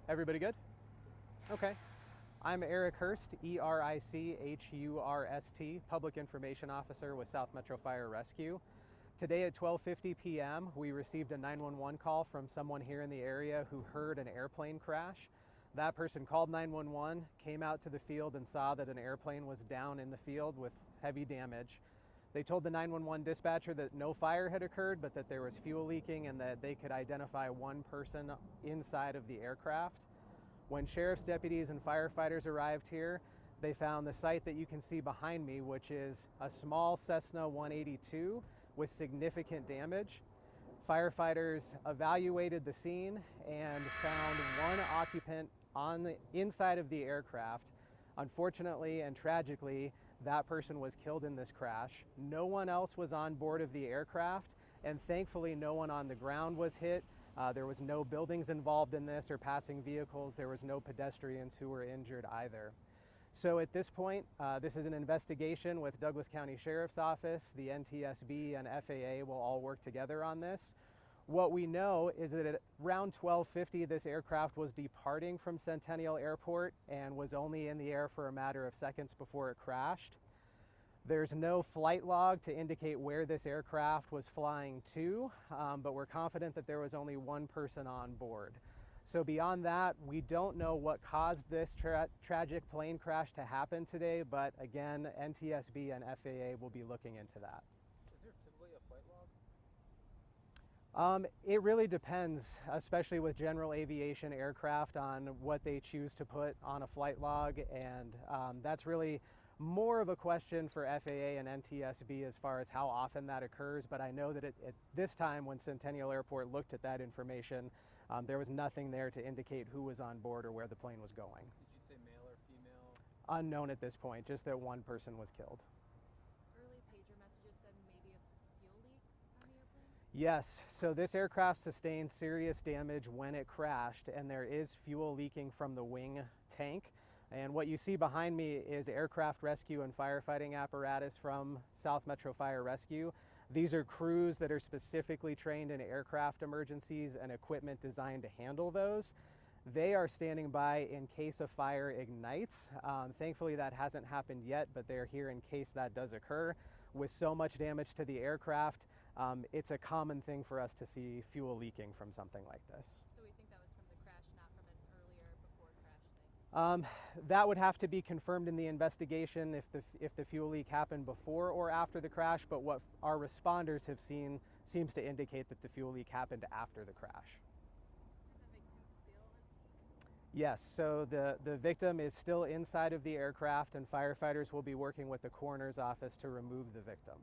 Everybody good? Okay. I'm Eric Hurst, Erichurst, Public Information Officer with South Metro Fire Rescue. Today at 12:50 p.m., we received a 911 call from someone here in the area who heard an airplane crash. That person called 911, came out to the field and saw that an airplane was down in the field with heavy damage. They told the 911 dispatcher that no fire had occurred, but that there was fuel leaking and that they could identify one person inside of the aircraft. When sheriff's deputies and firefighters arrived here, they found the site that you can see behind me, which is a small Cessna 182 with significant damage. Firefighters evaluated the scene and found one occupant on the inside of the aircraft. Unfortunately and tragically, that person was killed in this crash. No one else was on board of the aircraft, and thankfully no one on the ground was hit. There was no buildings involved in this or passing vehicles. There was no pedestrians who were injured either. So at this point, this is an investigation with Douglas County Sheriff's Office. The NTSB and FAA will all work together on this. What we know is that at around 12:50, this aircraft was departing from Centennial Airport and was only in the air for a matter of seconds before it crashed. There's no flight log to indicate where this aircraft was flying to, but we're confident that there was only one person on board. So beyond that, we don't know what caused this tragic plane crash to happen today, but again, NTSB and FAA will be looking into that. Is there typically a flight log? It really depends, especially with general aviation aircraft, on what they choose to put on a flight log, and that's really more of a question for FAA and NTSB as far as how often that occurs. But I know that at this time, when Centennial Airport looked at that information, there was nothing there to indicate who was on board or where the plane was going. Did you say male or female? Unknown at this point, just that one person was killed. Early pager messages said maybe a fuel leak on the airplane? Yes, so this aircraft sustained serious damage when it crashed, and there is fuel leaking from the wing tank. And what you see behind me is aircraft rescue and firefighting apparatus from South Metro Fire Rescue. These are crews that are specifically trained in aircraft emergencies and equipment designed to handle those. They are standing by in case a fire ignites. Thankfully that hasn't happened yet, but they're here in case that does occur. With so much damage to the aircraft, it's a common thing for us to see fuel leaking from something like this. So we think that was from the crash, not from an earlier before crash thing? That would have to be confirmed in the investigation if the fuel leak happened before or after the crash, but what our responders have seen seems to indicate that the fuel leak happened after the crash. Is the victim still at sea? Yes, so the victim is still inside of the aircraft, and firefighters will be working with the coroner's office to remove the victim.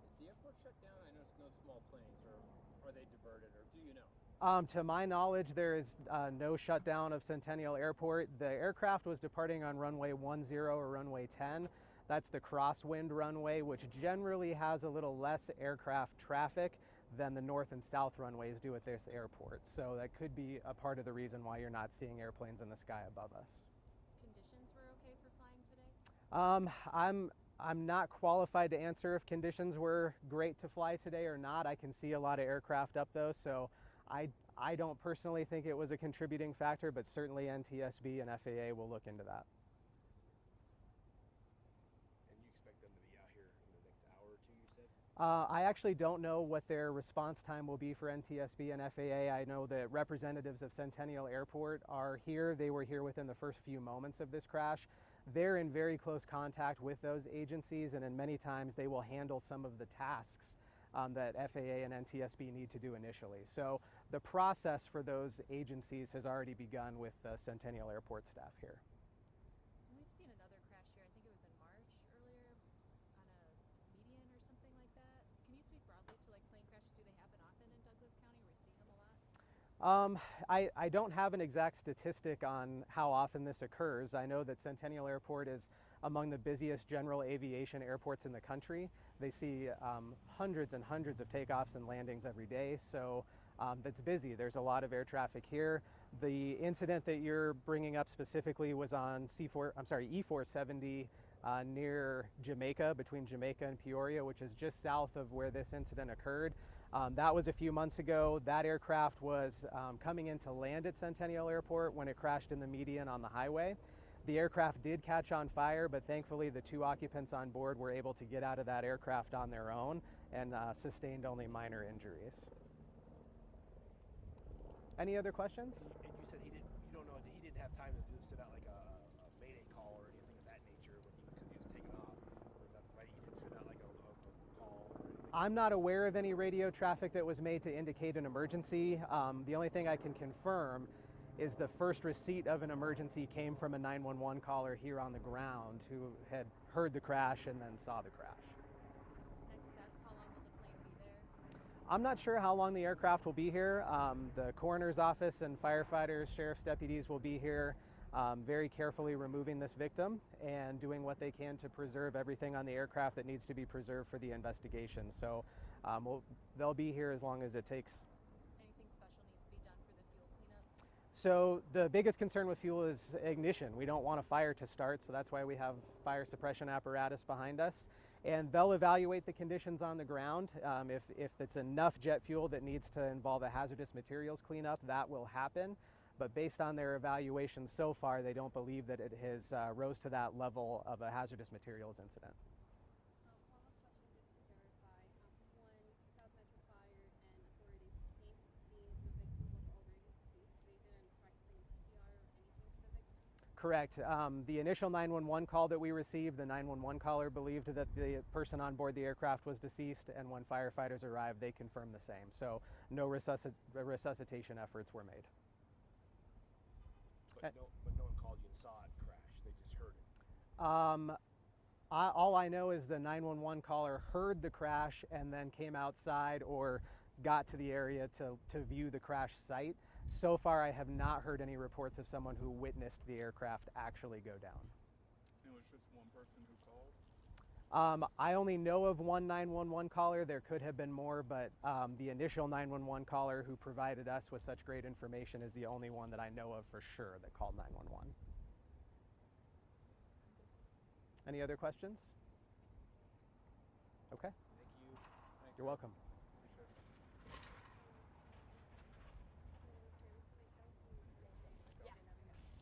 Is the airport shut down? I noticed no small planes, or are they diverted, or do you know? To my knowledge, there is no shutdown of Centennial Airport. The aircraft was departing on runway 10 or runway 10. That's the crosswind runway, which generally has a little less aircraft traffic than the north and south runways do at this airport. So that could be a part of the reason why you're not seeing airplanes in the sky above us. Conditions were okay for flying today? I'm not qualified to answer if conditions were great to fly today or not. I can see a lot of aircraft up though, so I don't personally think it was a contributing factor, but certainly NTSB and FAA will look into that. And you expect them to be out here in the next hour or two, you said? I actually don't know what their response time will be for NTSB and FAA. I know that representatives of Centennial Airport are here. They were here within the first few moments of this crash. They're in very close contact with those agencies, and in many times they will handle some of the tasks that FAA and NTSB need to do initially. So the process for those agencies has already begun with the Centennial Airport staff here. We've seen another crash here, I think it was in March earlier, on a median or something like that. Can you speak broadly to like plane crashes? Do they happen often in Douglas County? Are we seeing them a lot? I don't have an exact statistic on how often this occurs. I know that Centennial Airport is among the busiest general aviation airports in the country. They see hundreds and hundreds of takeoffs and landings every day, so that's busy. There's a lot of air traffic here. The incident that you're bringing up specifically was on E470 near Jamaica, between Jamaica and Peoria, which is just south of where this incident occurred. That was a few months ago. That aircraft was coming in to land at Centennial Airport when it crashed in the median on the highway. The aircraft did catch on fire, but thankfully the 2 occupants on board were able to get out of that aircraft on their own and sustained only minor injuries. Any other questions? And you said he didn't have time to send out like a mayday call or anything of that nature because he was taking off. Or nothing, right? He didn't send out like a call or anything. I'm not aware of any radio traffic that was made to indicate an emergency. The only thing I can confirm is the first receipt of an emergency came from a 911 caller here on the ground who had heard the crash and then saw the crash. Next steps, how long will the plane be there? I'm not sure how long the aircraft will be here. The coroner's office and firefighters, sheriff's deputies will be here very carefully removing this victim and doing what they can to preserve everything on the aircraft that needs to be preserved for the investigation. So they'll be here as long as it takes. Anything special needs to be done for the fuel cleanup? So the biggest concern with fuel is ignition. We don't want a fire to start, so that's why we have fire suppression apparatus behind us. And they'll evaluate the conditions on the ground. If it's enough jet fuel that needs to involve a hazardous materials cleanup, that will happen. But based on their evaluation so far, they don't believe that it has rose to that level of a hazardous materials incident. One last question just to verify. When South Metro Fire and authorities came to the scene, the victim was already deceased. They didn't practicing CPR or anything to the victim? Correct. The initial 911 call that we received, the 911 caller believed that the person on board the aircraft was deceased, and when firefighters arrived, they confirmed the same. So no resuscitation efforts were made. But no one called you and saw it crash. They just heard it. All I know is the 911 caller heard the crash and then came outside or got to the area to view the crash site. So far, I have not heard any reports of someone who witnessed the aircraft actually go down. It was just one person who called? I only know of one 911 caller. There could have been more, but the initial 911 caller who provided us with such great information is the only one that I know of for sure that called 911. Any other questions? Okay. Thank you. You're welcome.